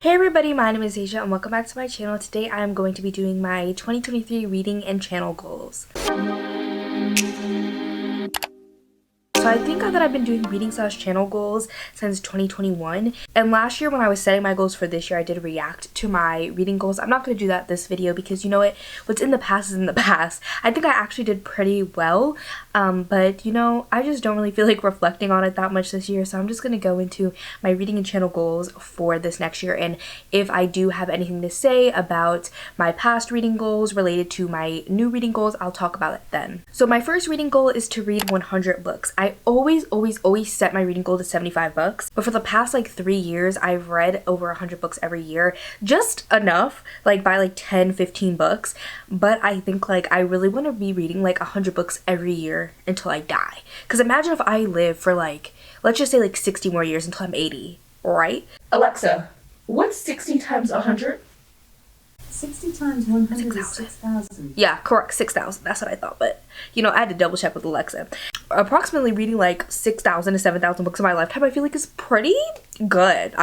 Hey everybody, my name is Asia and welcome back to my channel. Today I am going to be doing my 2023 reading and channel goals. So I think that I've been doing reading/channel goals since 2021, and last year when I was setting my goals for this year I did react to my reading goals. I'm not going to do that this video because you know what, what's in the past is in the past. I think I actually did pretty well, but you know, I just don't really feel like reflecting on it that much this year, so I'm just going to go into my reading and channel goals for this next year, and if I do have anything to say about my past reading goals related to my new reading goals, I'll talk about it then. So my first reading goal is to read 100 books. I always set my reading goal to 75 books, but for the past like 3 years I've read over 100 books every year, just enough like by like 10-15 books, but I think like I really want to be reading like 100 books every year until I die, because imagine if I live for like, let's just say like 60 more years until I'm 80, right? Alexa, what's 60 times 100? 60 times 100 is 6,000. Yeah, correct, 6,000. That's what I thought, but you know, I had to double check with Alexa. Approximately reading like 6,000 to 7,000 books in my lifetime, I feel like is pretty good.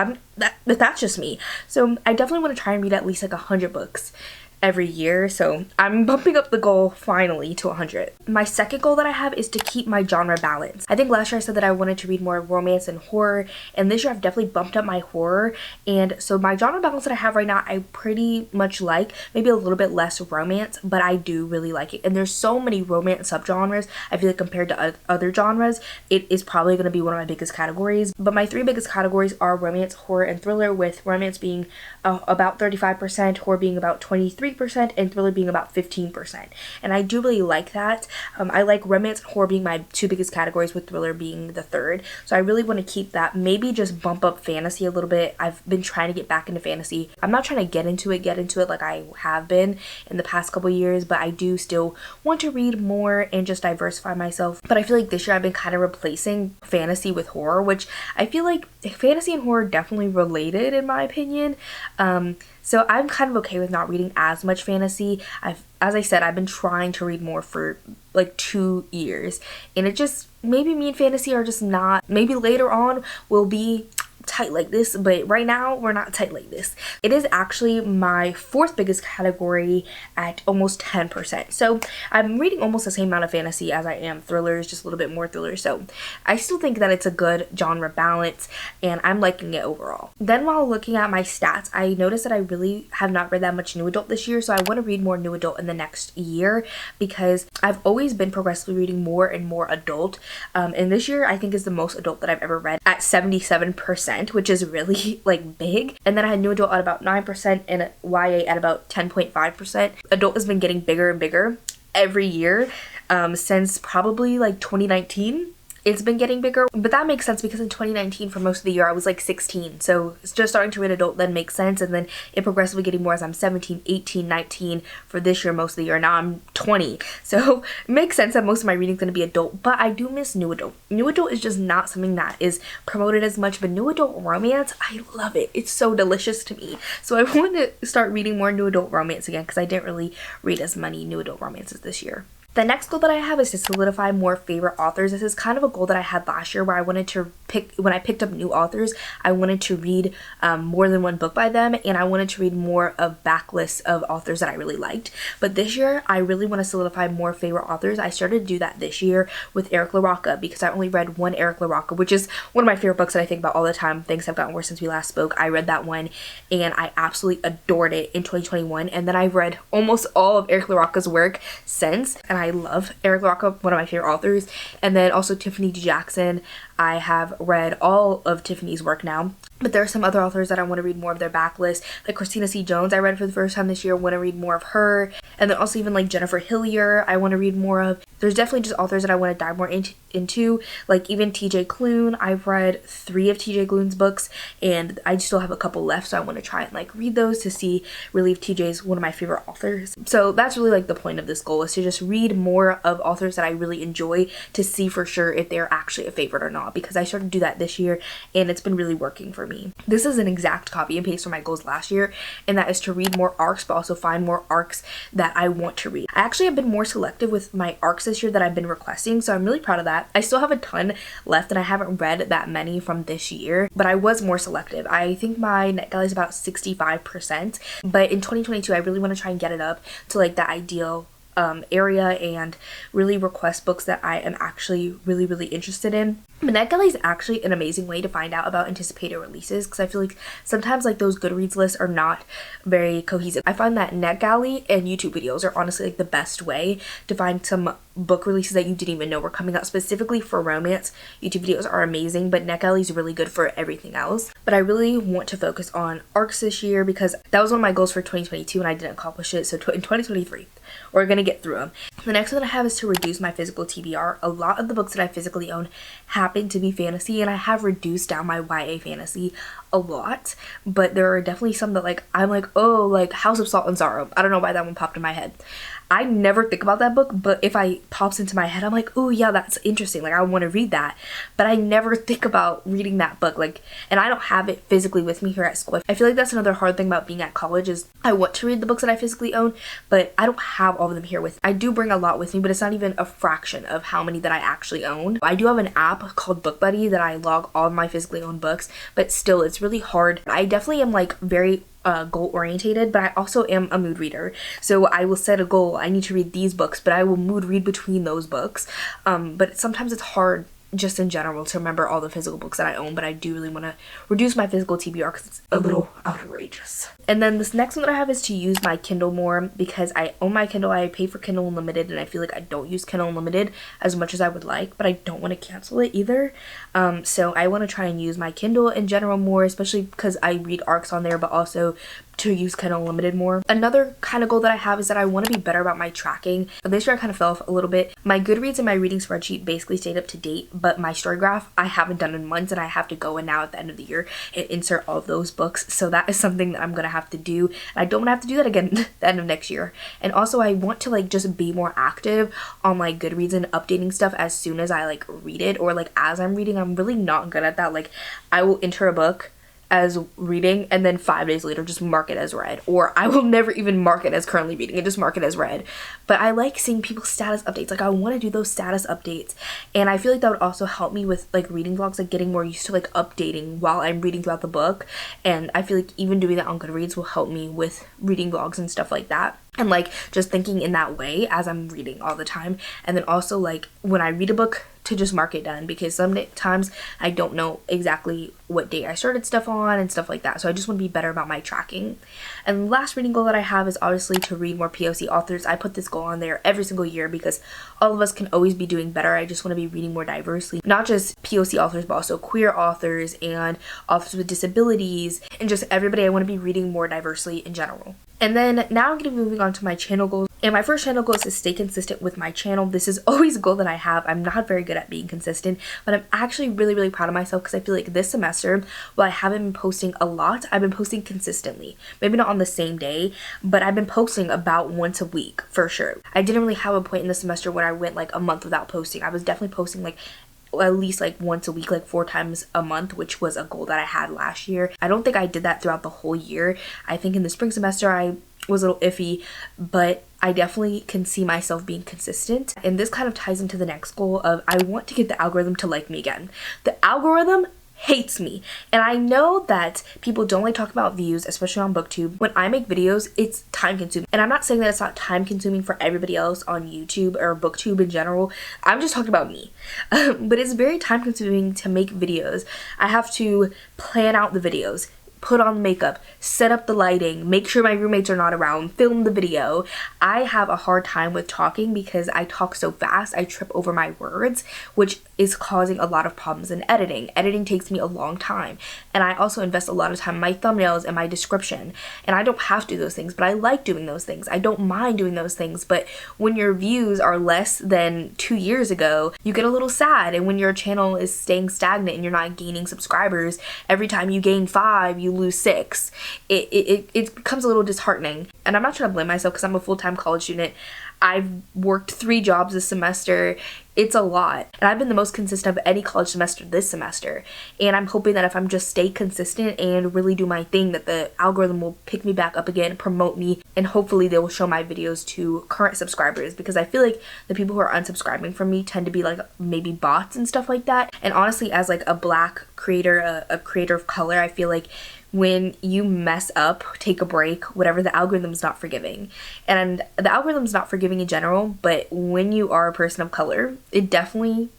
That's just me. So I definitely want to try and read at least like 100 books every year, so I'm bumping up the goal finally to 100. My second goal that I have is to keep my genre balance. I think last year I said that I wanted to read more romance and horror, and this year I've definitely bumped up my horror, and so my genre balance that I have right now I pretty much like, maybe a little bit less romance, but I do really like it, and there's so many romance subgenres. I feel like compared to other genres, it is probably going to be one of my biggest categories, but my three biggest categories are romance, horror, and thriller, with romance being about 35%, horror being about 23%, and thriller being about 15%. And I do really like that. I like romance and horror being my two biggest categories, with thriller being the third. So I really want to keep that. Maybe just bump up fantasy a little bit. I've been trying to get back into fantasy. I'm not trying to get into it like I have been in the past couple years, but I do still want to read more and just diversify myself. But I feel like this year I've been kind of replacing fantasy with horror, which I feel like fantasy and horror are definitely related in my opinion. So I'm kind of okay with not reading as much fantasy. As I said, I've been trying to read more for like 2 years, and it just, maybe me and fantasy are just not, maybe later on we'll be tight like this, but right now we're not tight like this. It is actually my fourth biggest category at almost 10%. So I'm reading almost the same amount of fantasy as I am thrillers, just a little bit more thrillers. So I still think that it's a good genre balance, and I'm liking it overall. Then while looking at my stats, I noticed that I really have not read that much new adult this year, so I want to read more new adult in the next year, because I've always been progressively reading more and more adult, and this year I think is the most adult that I've ever read at 77%, which is really like big. And then I had new adult at about 9% and YA at about 10.5%. Adult has been getting bigger and bigger every year since probably like 2019. It's been getting bigger, but that makes sense because in 2019 for most of the year I was like 16, so it's just starting to read adult then makes sense, and then it progressively getting more as I'm 17, 18, 19 for this year most of the year. Now I'm 20, so it makes sense that most of my reading is going to be adult, but I do miss new adult. New adult is just not something that is promoted as much, but new adult romance, I love it. It's so delicious to me. So I want to start reading more new adult romance again, because I didn't really read as many new adult romances this year. The next goal that I have is to solidify more favorite authors. This is kind of a goal that I had last year, where I wanted to when I picked up new authors, I wanted to read more than one book by them, and I wanted to read more of backlists of authors that I really liked. But this year, I really want to solidify more favorite authors. I started to do that this year with Eric LaRocca, because I only read one Eric LaRocca, which is one of my favorite books that I think about all the time. Things have gotten worse since we last spoke. I read that one, and I absolutely adored it in 2021, and then I've read almost all of Eric LaRocca's work since, and I love Eric LaRocca, one of my favorite authors. And then also Tiffany D. Jackson. I have read all of Tiffany's work now, but there are some other authors that I want to read more of their backlist, like Christina C. Jones I read for the first time this year, want to read more of her, and then also even like Jennifer Hillier I want to read more of. There's definitely just authors that I want to dive more into, like even TJ Klune. I've read 3 of TJ Klune's books, and I still have a couple left, so I want to try and like read those to see really if TJ is one of my favorite authors. So that's really like the point of this goal, is to just read more of authors that I really enjoy, to see for sure if they're actually a favorite or not, because I started to do that this year and it's been really working for me. This is an exact copy and paste from my goals last year, and that is to read more arcs, but also find more arcs that I want to read. I actually have been more selective with my arcs this year that I've been requesting, so I'm really proud of that. I still have a ton left and I haven't read that many from this year, but I was more selective. I think my NetGalley is about 65%, but in 2022 I really want to try and get it up to like the ideal area and really request books that I am actually really interested in. But NetGalley is actually an amazing way to find out about anticipated releases, because I feel like sometimes like those Goodreads lists are not very cohesive. I find that NetGalley and YouTube videos are honestly like the best way to find some book releases that you didn't even know were coming out. Specifically for romance, YouTube videos are amazing, but NetGalley is really good for everything else. But I really want to focus on ARCs this year because that was one of my goals for 2022 and I didn't accomplish it. So in 2023, we're gonna get through them. The next one that I have is to reduce my physical TBR. A lot of the books that I physically own happen to be fantasy, and I have reduced down my YA fantasy a lot, but there are definitely some that like I'm like, oh, like House of Salt and Sorrow. I don't know why that one popped in my head. I never think about that book, but if it pops into my head, I'm like, oh yeah, that's interesting, like I want to read that, but I never think about reading that book, like, and I don't have it physically with me here at school. I feel like that's another hard thing about being at college is I want to read the books that I physically own, but I don't have all of them here with me. I do bring a lot with me, but it's not even a fraction of how many that I actually own. I do have an app called Book Buddy that I log all of my physically owned books, but still it's really hard. I definitely am like very goal orientated, but I also am a mood reader, so I will set a goal. I need to read these books, but I will mood read between those books, but sometimes it's hard just in general to remember all the physical books that I own, but I do really want to reduce my physical TBR because it's a little outrageous. And then this next one that I have is to use my Kindle more, because I own my Kindle. I pay for Kindle Unlimited and I feel like I don't use Kindle Unlimited as much as I would like, but I don't want to cancel it either. So I want to try and use my Kindle in general more, especially because I read ARCs on there, but also to use Kindle Unlimited more. Another kind of goal that I have is that I want to be better about my tracking. This year I kind of fell off a little bit. My Goodreads and my reading spreadsheet basically stayed up to date, but my story graph I haven't done in months, and I have to go in now at the end of the year and insert all of those books. So that is something that I'm gonna have to do, and I don't want to have to do that again at the end of next year. And also I want to like just be more active on like Goodreads and updating stuff as soon as I like read it, or like as I'm reading. I'm really not good at that. Like I will enter a book as reading and then 5 days later just mark it as read, or I will never even mark it as currently reading and just mark it as read. But I like seeing people's status updates. Like I want to do those status updates, and I feel like that would also help me with like reading vlogs, like getting more used to like updating while I'm reading throughout the book. And I feel like even doing that on Goodreads will help me with reading vlogs and stuff like that, and like just thinking in that way as I'm reading all the time. And then also like when I read a book, to just mark it done, because sometimes I don't know exactly what date I started stuff on and stuff like that. So I just want to be better about my tracking. And the last reading goal that I have is obviously to read more POC authors. I put this goal on there every single year because all of us can always be doing better. I just want to be reading more diversely, not just POC authors, but also queer authors and authors with disabilities and just everybody. I want to be reading more diversely in general. And then now I'm going to be moving on to my channel goals. And my first channel goal is to stay consistent with my channel. This is always a goal that I have. I'm not very good at being consistent, but I'm actually really proud of myself because I feel like this semester, while I haven't been posting a lot, I've been posting consistently. Maybe not on the same day, but I've been posting about once a week for sure. I didn't really have a point in the semester when I went like a month without posting. I was definitely posting like at least like once a week, like 4 times a month, which was a goal that I had last year. I don't think I did that throughout the whole year. I think in the spring semester I was a little iffy, but I definitely can see myself being consistent. And this kind of ties into the next goal of I want to get the algorithm to like me again. The algorithm hates me, and I know that people don't like talking about views, especially on booktube. When I make videos, it's time consuming, and I'm not saying that it's not time consuming for everybody else on YouTube or booktube in general. I'm just talking about me. But it's very time consuming to make videos. I have to plan out the videos, put on makeup, set up the lighting, make sure my roommates are not around, film the video. I have a hard time with talking because I talk so fast. I trip over my words, which is causing a lot of problems in editing. Editing takes me a long time, and I also invest a lot of time in my thumbnails and my description, and I don't have to do those things, but I like doing those things. I don't mind doing those things. But when your views are less than 2 years ago, you get a little sad. And when your channel is staying stagnant and you're not gaining subscribers, every time you gain 5, you lose 6, it becomes a little disheartening. And I'm not trying to blame myself because I'm a full-time college student. I've worked 3 jobs this semester, It's a lot. And I've been the most consistent of any college semester this semester. And I'm hoping that if I'm just stay consistent and really do my thing, that the algorithm will pick me back up again, promote me, and hopefully they will show my videos to current subscribers, because I feel like the people who are unsubscribing from me tend to be like maybe bots and stuff like that. And honestly, as like a black creator, a creator of color, I feel like when you mess up, take a break, whatever, the algorithm's not forgiving. And the algorithm's not forgiving in general, but when you are a person of color, it definitely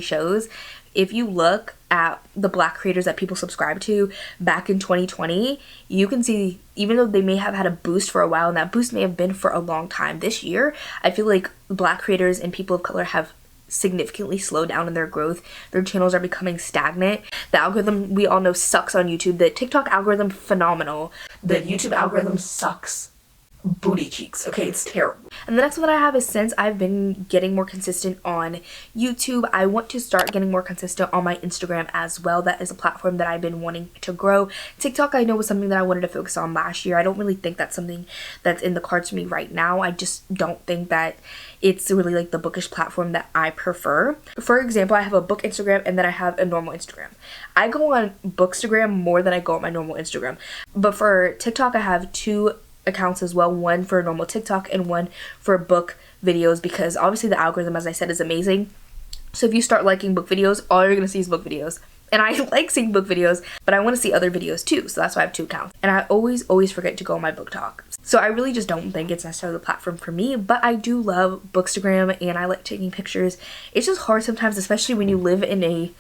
shows. If you look at the black creators that people subscribe to back in 2020, you can see, even though they may have had a boost for a while, and that boost may have been for a long time, this year, I feel like black creators and people of color have significantly slowed down in their growth. Their channels are becoming stagnant. The algorithm, we all know, sucks on YouTube. The TikTok algorithm, phenomenal. The YouTube algorithm sucks booty cheeks. Okay, it's terrible. And the next one that I have is, since I've been getting more consistent on YouTube, I want to start getting more consistent on my Instagram as well. That is a platform that I've been wanting to grow. TikTok, I know, was something that I wanted to focus on last year. I don't really think that's something that's in the cards for me right now. I just don't think that it's really like the bookish platform that I prefer. For example, I have a book Instagram and then I have a normal Instagram. I go on Bookstagram more than I go on my normal Instagram. But for TikTok, I have two accounts as well, one for normal TikTok and one for book videos, because obviously the algorithm, as I said, is amazing. So if you start liking book videos, all you're gonna see is book videos. And I like seeing book videos, but I want to see other videos too, so that's why I have two accounts. And I always forget to go on my book talk. So I really just don't think it's necessarily the platform for me, but I do love Bookstagram and I like taking pictures. It's just hard sometimes, especially when you live in a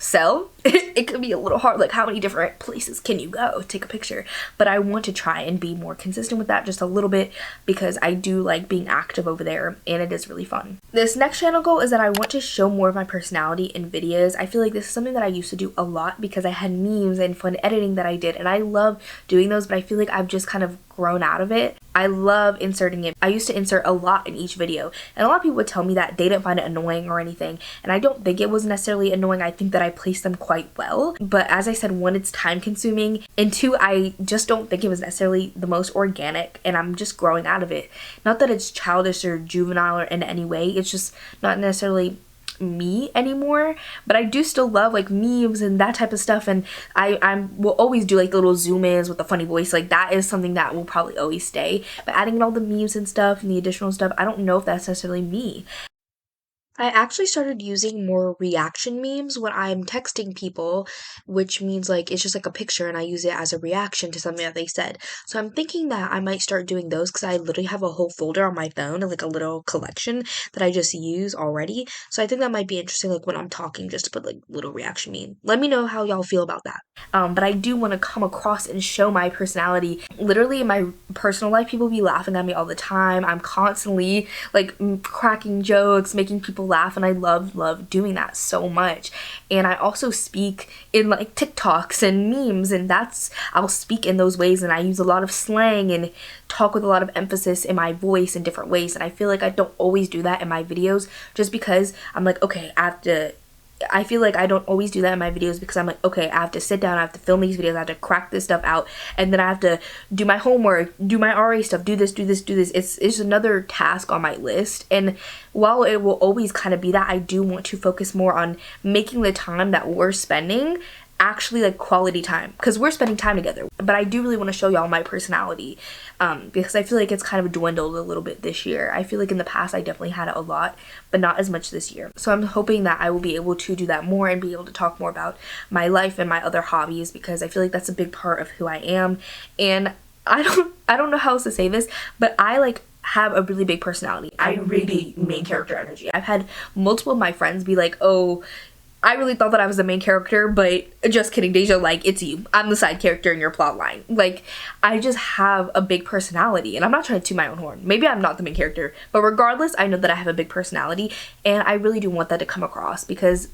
cell. It can be a little hard, like how many different places can you go take a picture? But I want to try and be more consistent with that just a little bit, because I do like being active over there and it is really fun. This next channel goal is that I want to show more of my personality in videos. I feel like this is something that I used to do a lot because I had memes and fun editing that I did, and I love doing those, but I feel like I've just kind of grown out of it. I love inserting it. I used to insert a lot in each video, and a lot of people would tell me that they didn't find it annoying or anything, and I don't think it was necessarily annoying. I think that I placed them quite well, but as I said, one, it's time consuming, and two, I just don't think it was necessarily the most organic, and I'm just growing out of it. Not that it's childish or juvenile or in any way, it's just not necessarily me anymore, but I do still love like memes and that type of stuff, and I will always do like the little zoom ins with a funny voice. Like that is something that will probably always stay, but adding in all the memes and stuff and the additional stuff, I don't know if that's necessarily me. I actually started using more reaction memes when I'm texting people, which means like it's just like a picture and I use it as a reaction to something that they said. So I'm thinking that I might start doing those, because I literally have a whole folder on my phone and like a little collection that I just use already. So I think that might be interesting, like when I'm talking, just to put like little reaction meme. Let me know how y'all feel about that. But I do want to come across and show my personality. Literally in my personal life, people be laughing at me all the time. I'm constantly like cracking jokes, making people laugh, and I love doing that so much. And I also speak in like TikToks and memes, and I'll speak in those ways, and I use a lot of slang and talk with a lot of emphasis in my voice in different ways, and I feel like I don't always do that in my videos, just because I'm like, okay, I feel like I don't always do that in my videos because I'm like, okay, I have to sit down, I have to film these videos, I have to crack this stuff out, and then I have to do my homework, do my RA stuff, do this. It's another task on my list. And while it will always kind of be that, I do want to focus more on making the time that we're spending actually like quality time, because we're spending time together. But I do really want to show y'all my personality, because I feel like it's kind of dwindled a little bit this year. I feel like in the past I definitely had it a lot, but not as much this year. So I'm hoping that I will be able to do that more and be able to talk more about my life and my other hobbies, because I feel like that's a big part of who I am. And I don't know how else to say this, but I like have a really big personality. I really main character energy. I've had multiple of my friends be like, oh, I really thought that I was the main character, but just kidding, Deja, like, it's you. I'm the side character in your plot line. Like, I just have a big personality, and I'm not trying to toot my own horn. Maybe I'm not the main character, but regardless, I know that I have a big personality, and I really do want that to come across, because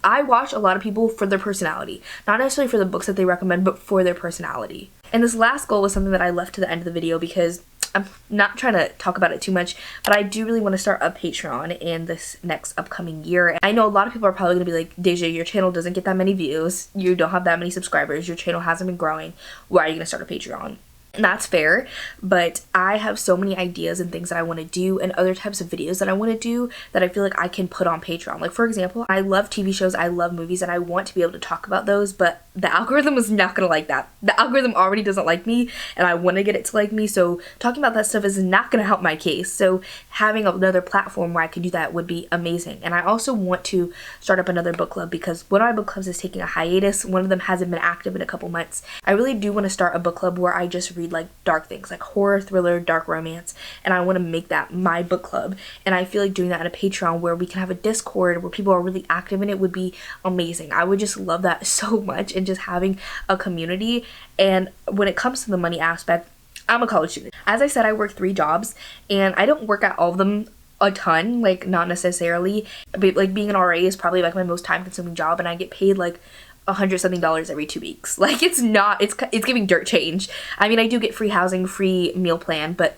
I watch a lot of people for their personality. Not necessarily for the books that they recommend, but for their personality. And this last goal was something that I left to the end of the video because I'm not trying to talk about it too much, but I do really want to start a Patreon in this next upcoming year. I know a lot of people are probably going to be like, Deja, your channel doesn't get that many views. You don't have that many subscribers. Your channel hasn't been growing. Why are you going to start a Patreon? and that's fair, but I have so many ideas and things that I want to do and other types of videos that I want to do that I feel like I can put on Patreon. Like, for example, I love TV shows, I love movies, and I want to be able to talk about those, but the algorithm is not gonna like that. The algorithm already doesn't like me, and I want to get it to like me, so talking about that stuff is not gonna help my case. So having another platform where I can do that would be amazing. And I also want to start up another book club, because one of my book clubs is taking a hiatus. One of them hasn't been active in a couple months. I really do want to start a book club where I just read like dark things, like horror, thriller, dark romance, and I want to make that my book club. And I feel like doing that on a Patreon where we can have a Discord where people are really active in it would be amazing. I would just love that so much, and just having a community. And when it comes to the money aspect, I'm a college student. As I said, I work 3 jobs, and I don't work at all of them a ton, like not necessarily, but like being an RA is probably like my most time consuming job, and I get paid like $100 something every 2 weeks. Like, it's giving dirt change. I mean, I do get free housing, free meal plan, but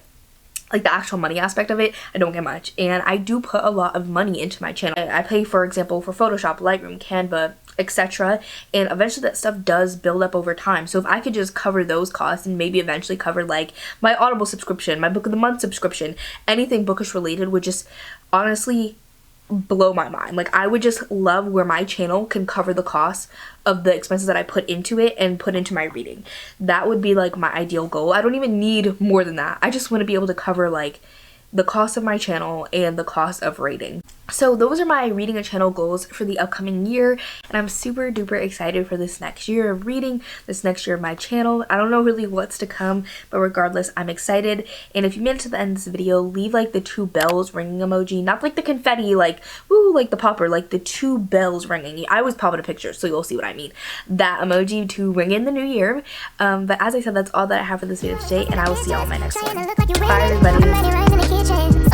like the actual money aspect of it, I don't get much. And I do put a lot of money into my channel. I pay, for example, for Photoshop, Lightroom, Canva, etc. And eventually that stuff does build up over time. So if I could just cover those costs and maybe eventually cover like my Audible subscription, my Book of the Month subscription, anything bookish related would just honestly blow my mind. Like, I would just love where my channel can cover the cost of the expenses that I put into it and put into my reading. That would be like my ideal goal. I don't even need more than that. I just want to be able to cover like the cost of my channel and the cost of reading. So those are my reading and channel goals for the upcoming year, and I'm super duper excited for this next year of reading, this next year of my channel. I don't know really what's to come, but regardless, I'm excited. And if you made it to the end of this video, leave like the 2 bells ringing emoji, not like the confetti, like woo, like the popper, like the 2 bells ringing. I always pop in a picture, so you'll see what I mean. That emoji to ring in the new year. But as I said, that's all that I have for this video today, and I will see y'all in my next one. Bye, everybody.